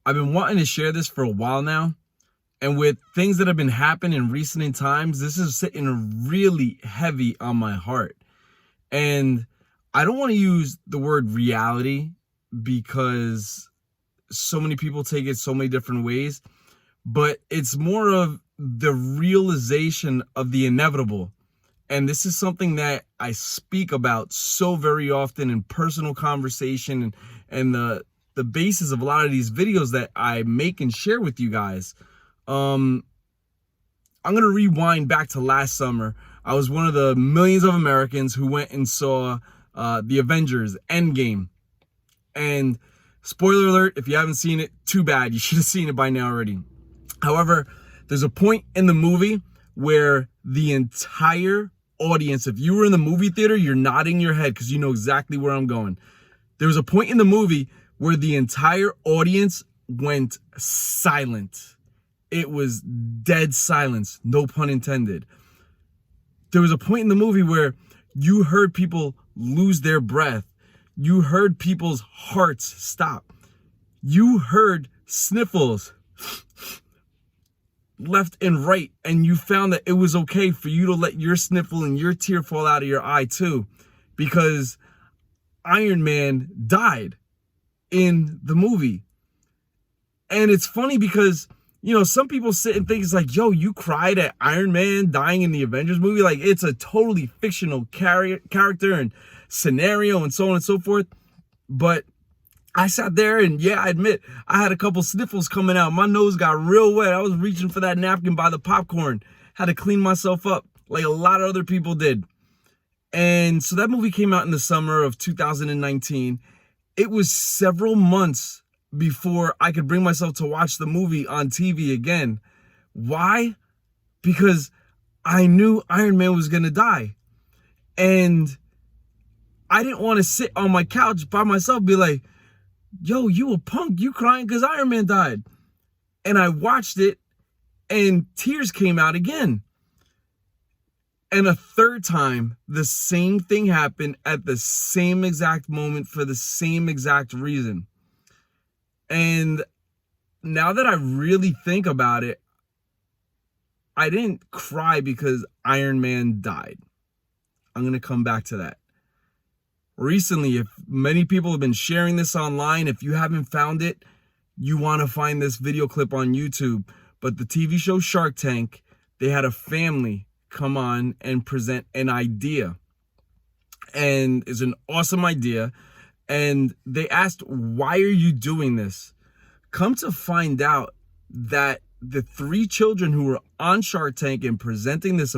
I've been wanting to share this for a while now. And with things that have been happening in recent times, this is sitting really heavy on my heart. And I don't want to use the word reality because so many people take it so many different ways, but it's more of the realization of the inevitable. And this is something that I speak about so very often in personal conversation and the basis of a lot of these videos that I make and share with you guys. I'm going to rewind back to last summer. I was one of the millions of Americans who went and saw the Avengers Endgame. And spoiler alert, if you haven't seen it, too bad. You should have seen it by now already. However, there's a point in the movie where the entire audience, if you were in the movie theater, you're nodding your head because you know exactly where I'm going. There was a point in the movie where the entire audience went silent. It was dead silence, no pun intended. There was a point in the movie where you heard people lose their breath. You heard people's hearts stop. You heard sniffles left and right, and you found that it was okay for you to let your sniffle and your tear fall out of your eye too, because Iron Man died in the movie. And it's funny because, you know, some people sit and think it's like, yo, you cried at Iron Man dying in the Avengers movie? Like, it's a totally fictional character and scenario and so on and so forth. But I sat there and yeah, I admit I had a couple sniffles coming out. My nose got real wet. I was reaching for that napkin by the popcorn. Had to clean myself up like a lot of other people did. And so that movie came out in the summer of 2019. It was several months before I could bring myself to watch the movie on TV again. Why? Because I knew Iron Man was going to die. And I didn't want to sit on my couch by myself and be like, yo, you a punk, you crying because Iron Man died. And I watched it and tears came out again. And a third time, the same thing happened at the same exact moment for the same exact reason. And now that I really think about it, I didn't cry because Iron Man died. I'm going to come back to that. Recently, if many people have been sharing this online, if you haven't found it, you want to find this video clip on YouTube. But the TV show Shark Tank, they had a family come on and present an idea. And it's an awesome idea. And they asked, why are you doing this? Come to find out that the three children who were on Shark Tank and presenting this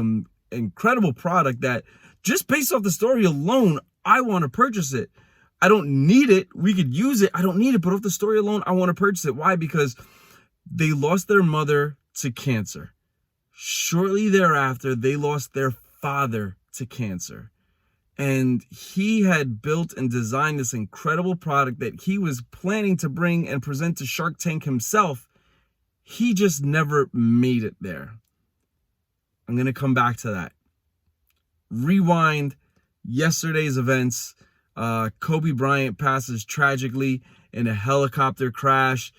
incredible product that just based off the story alone, I want to purchase it. I don't need it. We could use it. I don't need it. But off the story alone, I want to purchase it. Why? Because they lost their mother to cancer. Shortly thereafter, they lost their father to cancer. And he had built and designed this incredible product that he was planning to bring and present to Shark Tank himself. He just never made it there. I'm going to come back to that. Rewind yesterday's events. Kobe Bryant passes tragically in a helicopter crash.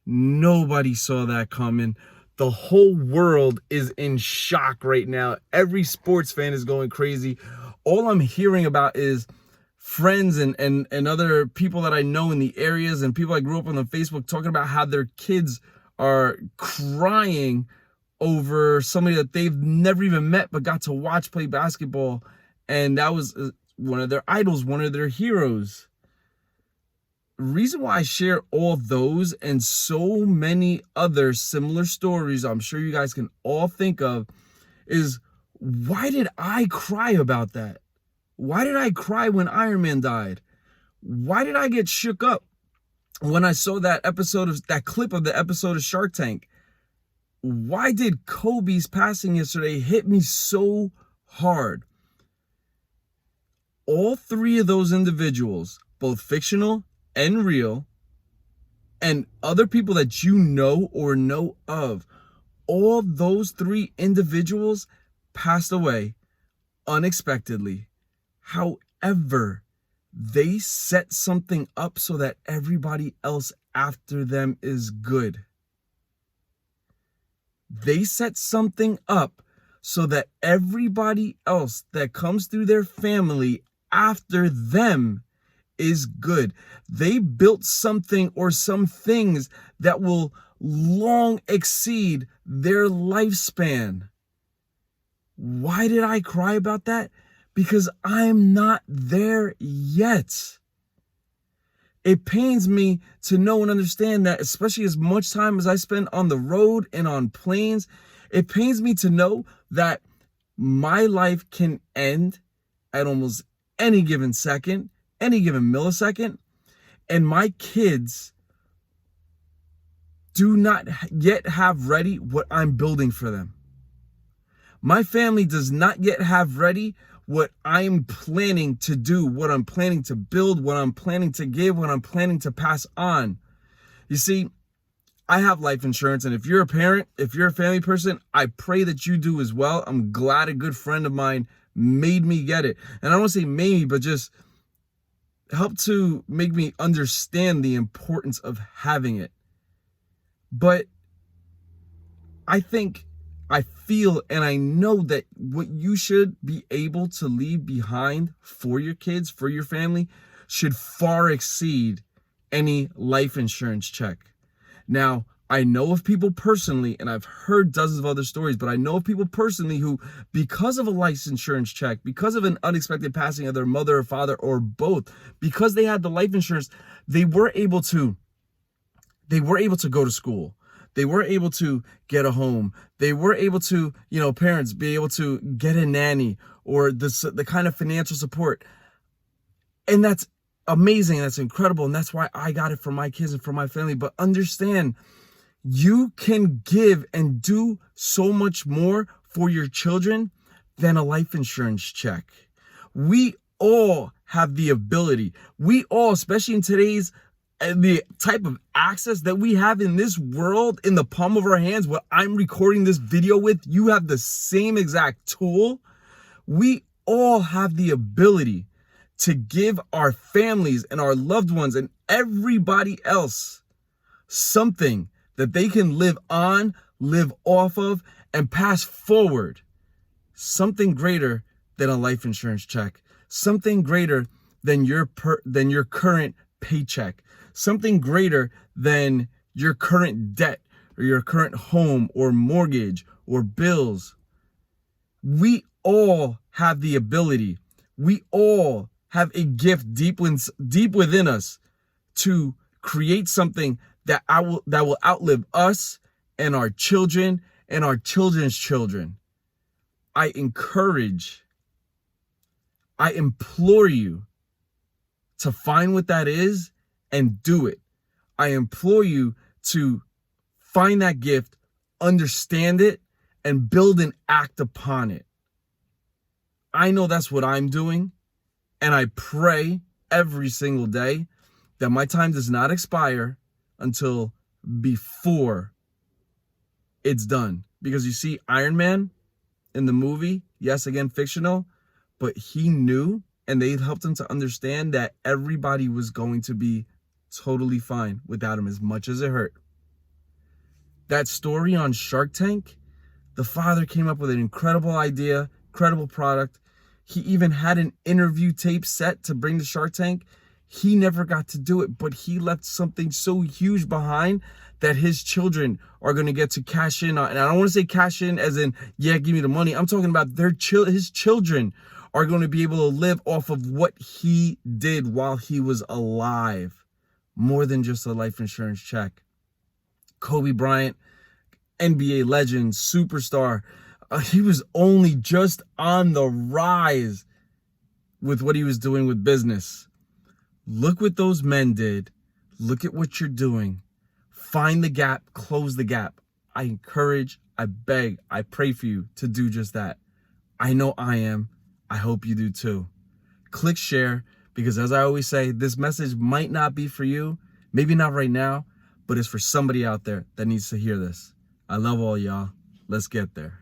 Nobody saw that coming. The whole world is in shock right now. Every sports fan is going crazy. All I'm hearing about is friends and other people that I know in the areas and people I grew up on Facebook talking about how their kids are crying over somebody that they've never even met but got to watch play basketball. And that was one of their idols, one of their heroes. Reason why I share all those and so many other similar stories I'm sure you guys can all think of is, why did I cry about that? Why did I cry when Iron Man died? Why did I get shook up when I saw that clip of the episode of Shark Tank? Why did Kobe's passing yesterday hit me so hard? All three of those individuals, both fictional and real, and other people that you know or know of, all those three individuals passed away unexpectedly. However, they set something up so that everybody else after them is good. They set something up so that everybody else that comes through their family after them is good. They built something or some things that will long exceed their lifespan. Why did I cry about that? Because I'm not there yet. It pains me to know and understand that, especially as much time as I spend on the road and on planes, it pains me to know that my life can end at almost any given second, any given millisecond, and my kids do not yet have ready what I'm building for them. My family does not yet have ready what I'm planning to do, what I'm planning to build, what I'm planning to give, what I'm planning to pass on. You see, I have life insurance, and if you're a parent, if you're a family person, I pray that you do as well. I'm glad a good friend of mine made me get it. And I don't want to say made me, but just helped to make me understand the importance of having it. But I feel and I know that what you should be able to leave behind for your kids, for your family, should far exceed any life insurance check. Now, I know of people personally, and I've heard dozens of other stories, but I know of people personally who, because of a life insurance check, because of an unexpected passing of their mother or father or both, because they had the life insurance, they were able to go to school. They were able to get a home. They were able to, parents be able to get a nanny or the kind of financial support. And that's amazing. That's incredible. And that's why I got it for my kids and for my family. But understand, you can give and do so much more for your children than a life insurance check. We all have the ability. We all, especially in today's the type of access that we have in this world, in the palm of our hands, what I'm recording this video with, you have the same exact tool. We all have the ability to give our families and our loved ones and everybody else something that they can live on, live off of, and pass forward. Something greater than a life insurance check. Something greater than your current paycheck. Something greater than your current debt or your current home or mortgage or bills. We all have the ability. We all have a gift deep within us to create something that will outlive us and our children and our children's children. I implore you to find what that is and do it. I implore you to find that gift, understand it, and build and act upon it. I know that's what I'm doing, and I pray every single day that my time does not expire until before it's done. Because you see, Iron Man in the movie, yes, again, fictional, but he knew, and they helped him to understand that everybody was going to be totally fine without him, as much as it hurt. That story on Shark Tank, the father came up with an incredible idea, incredible product. He even had an interview tape set to bring to Shark Tank. He never got to do it, but he left something so huge behind that his children are going to get to cash in on. And I don't want to say cash in as in, yeah, give me the money. I'm talking about his children are going to be able to live off of what he did while he was alive. More than just a life insurance check. Kobe Bryant, NBA legend, superstar. He was only just on the rise with what he was doing with business. Look what those men did. Look at what you're doing. Find the gap, close the gap. I encourage, I beg, I pray for you to do just that. I know I am. I hope you do too. Click share. Because as I always say, this message might not be for you, maybe not right now, but it's for somebody out there that needs to hear this. I love all y'all. Let's get there.